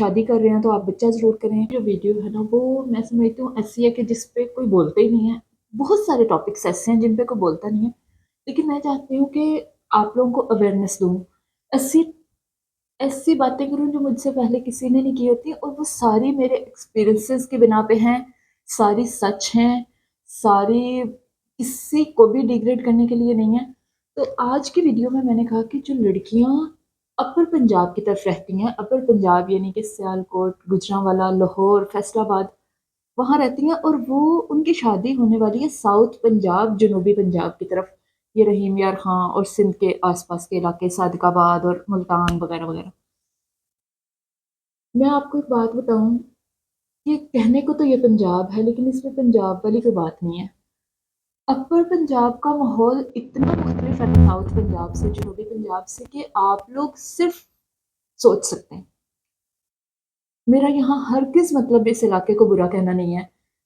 شادی کر رہے ہیں تو آپ بچہ ضرور کریں. جو ویڈیو ہے نا وہ میں سمجھتی ہوں ایسی ہے کہ جس پہ کوئی بولتا ہی نہیں ہے. بہت سارے ٹاپکس ایسے ہیں جن پہ کوئی بولتا نہیں ہے، لیکن میں چاہتی ہوں کہ آپ لوگوں کو اویئرنیس دوں، ایسی ایسی باتیں کروں جو مجھ سے پہلے کسی نے نہیں کی ہوتی، اور وہ ساری میرے ایکسپیرینسز کی بنا پہ ہیں، ساری سچ ہیں، ساری کسی کو بھی ڈیگریڈ کرنے کے لیے نہیں ہے. تو آج کی ویڈیو میں نے کہا کہ جو لڑکیاں اپر پنجاب کی طرف رہتی ہیں، اپر پنجاب یعنی کہ سیالکوٹ، گوجرانوالا، لاہور، فیصل آباد، وہاں رہتی ہیں، اور وہ ان کی شادی ہونے والی ہے ساؤتھ پنجاب، جنوبی پنجاب کی طرف، یہ رحیم یار خاں اور سندھ کے آس پاس کے علاقے، صادق آباد اور ملتان وغیرہ وغیرہ. میں آپ کو ایک بات بتاؤں، یہ کہنے کو تو یہ پنجاب ہے لیکن اس میں پنجاب والی کوئی بات نہیں ہے. اپر پنجاب کا ماحول اتنا مختلف ہے ساؤتھ پنجاب سے، جنوبی پنجاب سے، کہ آپ لوگ صرف سوچ سکتے ہیں. میرا یہاں ہرگز مطلب اس علاقے کو برا کہنا نہیں ہے،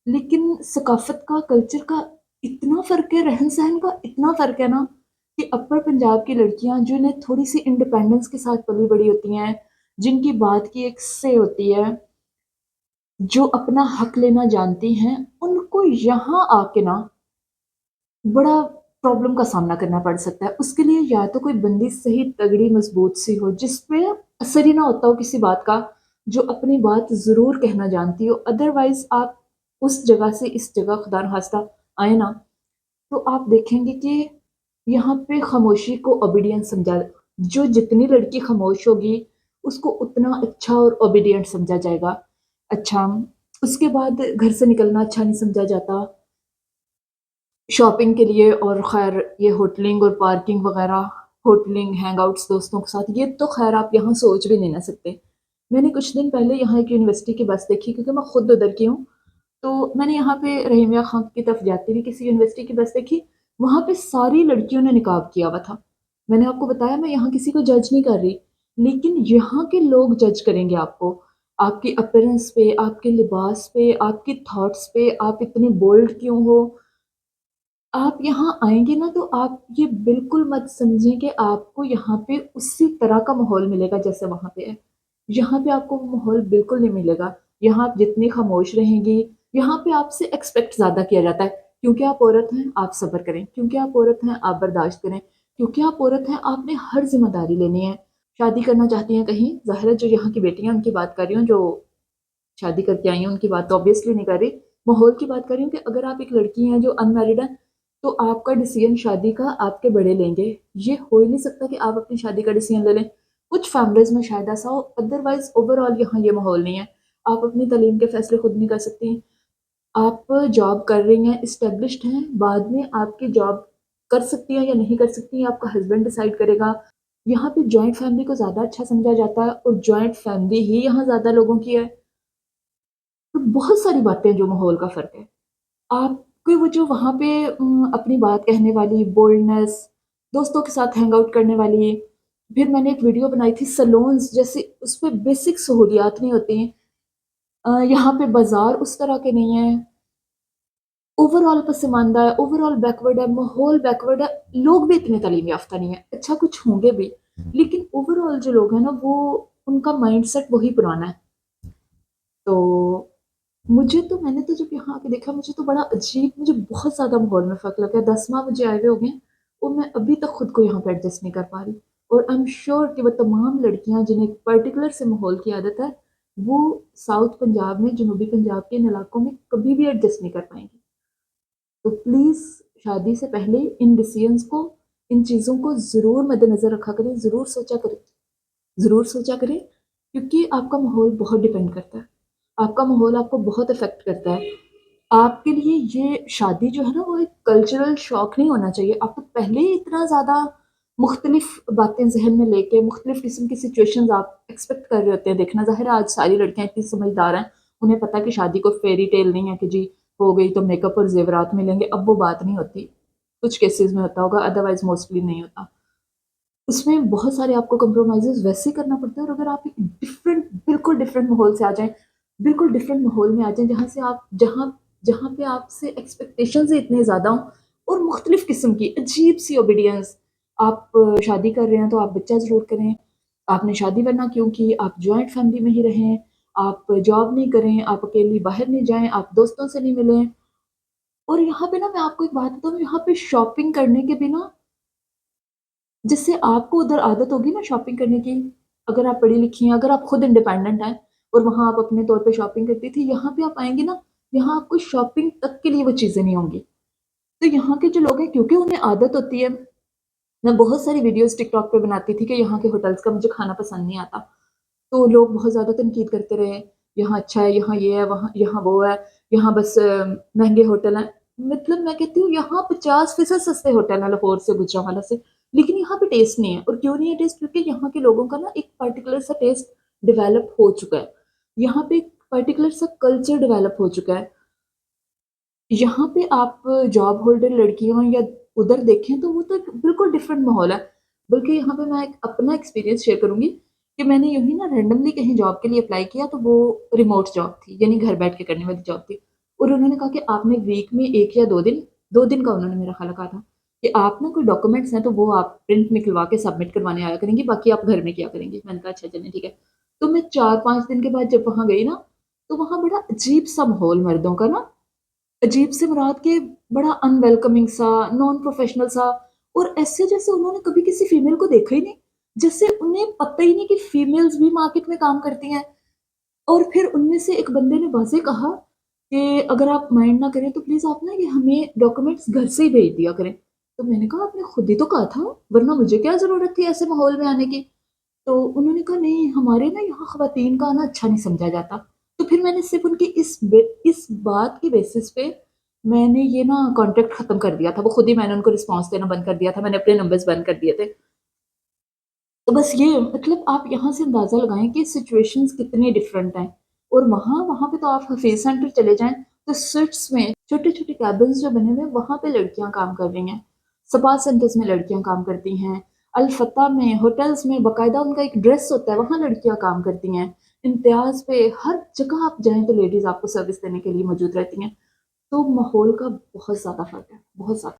لیکن ثقافت کا، کلچر کا اتنا فرق ہے، رہن سہن کا اتنا فرق ہے نا، کہ اپر پنجاب کی لڑکیاں جنہیں تھوڑی سی انڈیپینڈنس کے ساتھ پلی بڑی ہوتی ہیں، جن کی بات کی ایک سے ہوتی ہے، جو اپنا حق لینا جانتی ہیں، ان کو یہاں آ کے نا بڑا پرابلم کا سامنا کرنا پڑ سکتا ہے. اس کے لیے یا تو کوئی بندی صحیح تگڑی مضبوط سی ہو جس پہ اثر ہی نہ ہوتا ہو کسی بات کا، جو اپنی بات ضرور کہنا جانتی ہو. ادروائز آپ اس جگہ سے اس جگہ خدا نخواستہ آئے نا، تو آپ دیکھیں گے کہ یہاں پہ خاموشی کو اوبیڈینس سمجھا، جو جتنی لڑکی خاموش ہوگی اس کو اتنا اچھا اور اوبیڈینٹ سمجھا جائے گا. اچھا، اس کے بعد گھر سے نکلنا اچھا نہیں سمجھا جاتا شاپنگ کے لیے. اور خیر یہ ہوٹلنگ اور پارکنگ وغیرہ، ہوٹلنگ، ہینگ آؤٹس دوستوں کے ساتھ، یہ تو خیر آپ یہاں سوچ بھی نہیں نہ سکتے. میں نے کچھ دن پہلے یہاں ایک یونیورسٹی کی بس دیکھی، کیونکہ میں خود ادھر کی ہوں، تو میں نے یہاں پہ رحیمیہ خان کی طرف جاتی ہوئی کسی یونیورسٹی کی بس دیکھی. وہاں پہ ساری لڑکیوں نے نقاب کیا ہوا تھا. میں نے آپ کو بتایا میں یہاں کسی کو جج نہیں کر رہی، لیکن یہاں کے لوگ جج کریں گے آپ کو، آپ کی اپیرنس پہ، آپ کے لباس پہ، آپ کی تھاٹس پہ. آپ اتنے بولڈ کیوں ہو؟ آپ یہاں آئیں گے نا تو آپ یہ بالکل مت سمجھیں کہ آپ کو یہاں پہ اسی طرح کا ماحول ملے گا جیسے وہاں پہ ہے. یہاں پہ آپ کو وہ ماحول بالکل نہیں ملے گا. یہاں آپ جتنی خاموش رہیں گی، یہاں پہ آپ سے ایکسپیکٹ زیادہ کیا جاتا ہے. کیونکہ آپ عورت ہیں آپ صبر کریں، کیونکہ آپ عورت ہیں آپ برداشت کریں، کیونکہ آپ عورت ہیں آپ نے ہر ذمہ داری لینی ہے. شادی کرنا چاہتی ہیں کہیں، ظاہر ہے جو یہاں کی بیٹیاں ان کی بات کر رہی ہوں، جو شادی کر کے آئی ہیں ان کی بات تو آبویسلی نہیں کر رہی، ماحول کی بات کر رہی ہوں. کہ اگر آپ ایک لڑکی ہیں جو ان میرڈ ہے تو آپ کا ڈیسیژن شادی کا آپ کے بڑے لیں گے. یہ ہو ہی نہیں سکتا کہ آپ اپنی شادی کا ڈیسیژن لے لیں. کچھ فیملیز میں شاید ایسا ہو، ادروائز اوور آل یہاں یہ ماحول نہیں ہے. آپ اپنی تعلیم کے فیصلے خود نہیں کر سکتی. آپ جاب کر رہی ہیں، اسٹیبلشڈ ہیں، بعد میں آپ کی جاب کر سکتی ہیں یا نہیں کر سکتی آپ کا ہسبینڈ ڈیسائیڈ کرے گا. یہاں پہ جوائنٹ فیملی کو زیادہ اچھا سمجھا جاتا ہے، اور جوائنٹ فیملی ہی یہاں زیادہ لوگوں کی ہے. تو بہت ساری باتیں جو ماحول کا فرق ہے. آپ کو وہ جو وہاں پہ اپنی بات کہنے والی بولڈنس، دوستوں کے ساتھ ہینگ آؤٹ کرنے والی. پھر میں نے ایک ویڈیو بنائی تھی سلونز جیسے، اس پہ بیسک سہولیات نہیں ہوتی ہیں. یہاں پہ بازار اس طرح کے نہیں ہیں. اوور آل پسماندہ ہے، اوور آل بیکورڈ ہے، ماحول بیکورڈ ہے. لوگ بھی اتنے تعلیم یافتہ نہیں ہیں، اچھا کچھ ہوں گے بھی، لیکن اوور آل جو لوگ ہیں نا وہ ان کا مائنڈ سیٹ وہی پرانا ہے. تو مجھے تو، میں نے تو جب یہاں آ کے دیکھا مجھے تو بڑا عجیب، مجھے بہت زیادہ ماحول میں فرق لگا. 10 ماہ مجھے آئے ہوئے ہو گئے اور میں ابھی تک خود کو یہاں پہ ایڈجسٹ نہیں کر پا رہی. اور آئی ایم شیور کہ وہ تمام لڑکیاں جنہیں ایک پرٹیکولر سے ماحول کی عادت ہے، وہ ساؤتھ پنجاب میں، جنوبی پنجاب کے ان علاقوں میں کبھی بھی ایڈجسٹ نہیں کر پائیں گی. تو پلیز شادی سے پہلے ان ڈیسیژنس کو، ان چیزوں کو ضرور مد نظر رکھا کریں، ضرور سوچا کریں، ضرور سوچا کریں، کیونکہ آپ کا ماحول بہت ڈیپینڈ کرتا ہے. آپ کا ماحول آپ کو بہت افیکٹ کرتا ہے. آپ کے لیے یہ شادی جو ہے نا وہ ایک کلچرل شوق نہیں ہونا چاہیے. آپ کو پہلے ہی اتنا زیادہ مختلف باتیں ذہن میں لے کے، مختلف قسم کی سچویشنز آپ ایکسپیکٹ کر رہے ہوتے ہیں. دیکھنا ظاہر ہے آج ساری لڑکیاں اتنی سمجھدار ہیں، انہیں پتا کہ شادی کو فیری ٹیل نہیں ہے کہ جی ہو گئی تو میک اپ اور زیورات ملیں گے. اب وہ بات نہیں ہوتی. کچھ کیسز میں ہوتا ہوگا، ادروائز موسٹلی نہیں ہوتا. اس میں بہت سارے آپ کو کمپرومائزز ویسے ہی کرنا پڑتا ہے. اور اگر آپ ایک ڈفرینٹ، بالکل ڈفرینٹ ماحول سے آ جائیں، بالکل ڈفرینٹ ماحول میں آ جائیں جہاں سے آپ، جہاں پہ آپ سے ایکسپیکٹیشنز اتنے زیادہ ہوں، اور مختلف قسم کی عجیب سی اوبیڈینس. آپ شادی کر رہے ہیں تو آپ بچہ ضرور کریں، آپ نے شادی ورنہ کیوں کی، آپ جوائنٹ فیملی میں ہی رہیں، آپ جاب نہیں کریں، آپ اکیلی باہر نہیں جائیں، آپ دوستوں سے نہیں ملیں۔ اور یہاں پہ نا میں آپ کو ایک بات بتاؤں، یہاں پہ شاپنگ کرنے کے بھی نا، جس سے آپ کو ادھر عادت ہوگی نا شاپنگ کرنے کی، اگر آپ پڑھی لکھی ہیں، اگر آپ خود انڈیپینڈنٹ ہیں اور وہاں آپ اپنے طور پہ شاپنگ کرتی تھی، یہاں پہ آپ آئیں گی نا، یہاں آپ کو شاپنگ تک کے لیے وہ چیزیں نہیں ہوں گی۔ تو یہاں کے جو لوگ ہیں، کیونکہ انہیں عادت ہوتی ہے، میں بہت ساری ویڈیوز ٹک ٹاک پہ بناتی تھی کہ یہاں کے ہوٹلز کا مجھے کھانا پسند نہیں آتا، تو لوگ بہت زیادہ تنقید کرتے رہے، یہاں اچھا ہے، یہاں یہ ہے، وہاں یہاں وہ ہے، یہاں بس مہنگے ہوٹل ہیں۔ مطلب میں کہتی ہوں یہاں 50% سستے ہوٹل ہیں لاہور سے، گجرانوالہ سے، لیکن یہاں پہ ٹیسٹ نہیں ہے۔ اور کیوں نہیں ہے ٹیسٹ؟ کیونکہ یہاں کے لوگوں کا نا ایک پرٹیکولر سا ٹیسٹ ڈیولپ ہو چکا ہے، یہاں پہ ایک پرٹیکولر سا کلچر ڈیولپ ہو چکا ہے۔ یہاں پہ آپ جاب ہولڈر لڑکیاں یا ادھر دیکھیں تو وہ تو ایک بالکل ڈفرینٹ ماحول ہے۔ بلکہ یہاں پہ میں ایک اپنا ایکسپیرینس شیئر کروں گی کہ میں نے یوں ہی نا رینڈملی کہیں جاب کے لیے اپلائی کیا، تو وہ ریموٹ جاب تھی، یعنی گھر بیٹھ کے کرنے والی جاب تھی۔ اور انہوں نے کہا کہ آپ نے ویک میں ایک یا دو دن کا انہوں نے میرا خیال کہا تھا کہ آپ نا کوئی ڈاکومنٹس ہیں تو وہ آپ پرنٹ نکلوا کے سبمٹ کروانے آیا کریں گی، باقی آپ گھر میں کیا کریں گی۔ میں نے کہا اچھا چلیں ٹھیک ہے۔ تو میں 4-5 دن کے بعد جب وہاں گئی نا، تو وہاں بڑا عجیب سا ماحول، مردوں کا نا، عجیب سے مراد کے بڑا ان ویلکمنگ سا، نان پروفیشنل سا، اور ایسے جیسے انہوں نے کبھی کسی فیمیل کو دیکھا ہی نہیں، جیسے انہیں پتہ ہی نہیں کہ فیمیلز بھی مارکیٹ میں کام کرتی ہیں۔ اور پھر ان میں سے ایک بندے نے واضح کہا کہ اگر آپ مائنڈ نہ کریں تو پلیز آپ نا یہ ہمیں ڈاکومنٹس گھر سے ہی بھیج دیا کریں۔ تو میں نے کہا آپ نے خود ہی تو کہا تھا، ورنہ مجھے کیا ضرورت تھی ایسے ماحول میں آنے کی؟ تو انہوں نے کہا نہیں، ہمارے نا یہاں خواتین کا آنا اچھا نہیں سمجھا جاتا۔ تو پھر میں نے صرف ان کی اس بات کی بیسس پہ میں نے یہ نا کانٹیکٹ ختم کر دیا تھا، وہ خود ہی میں نے ان کو رسپانس دینا بند کر دیا تھا، میں نے اپنے نمبرز بند کر دیے تھے۔ تو بس یہ مطلب آپ یہاں سے اندازہ لگائیں کہ سچویشنز کتنی ڈفرینٹ ہیں۔ اور وہاں پہ تو آپ حفیظ سینٹر چلے جائیں تو سٹس میں چھوٹے چھوٹے کیبنز جو بنے ہوئے ہیں، وہاں پہ لڑکیاں کام کر رہی ہیں، سپا سینٹرز میں لڑکیاں کام کرتی ہیں، الفتح میں ہوٹلز میں باقاعدہ ان کا ایک ڈریس ہوتا ہے، وہاں لڑکیاں کام کرتی ہیں، امتیاز پہ ہر جگہ آپ جائیں تو لیڈیز آپ کو سروس دینے کے لیے موجود رہتی ہیں۔ تو ماحول کا بہت زیادہ فرق ہے، بہت زیادہ۔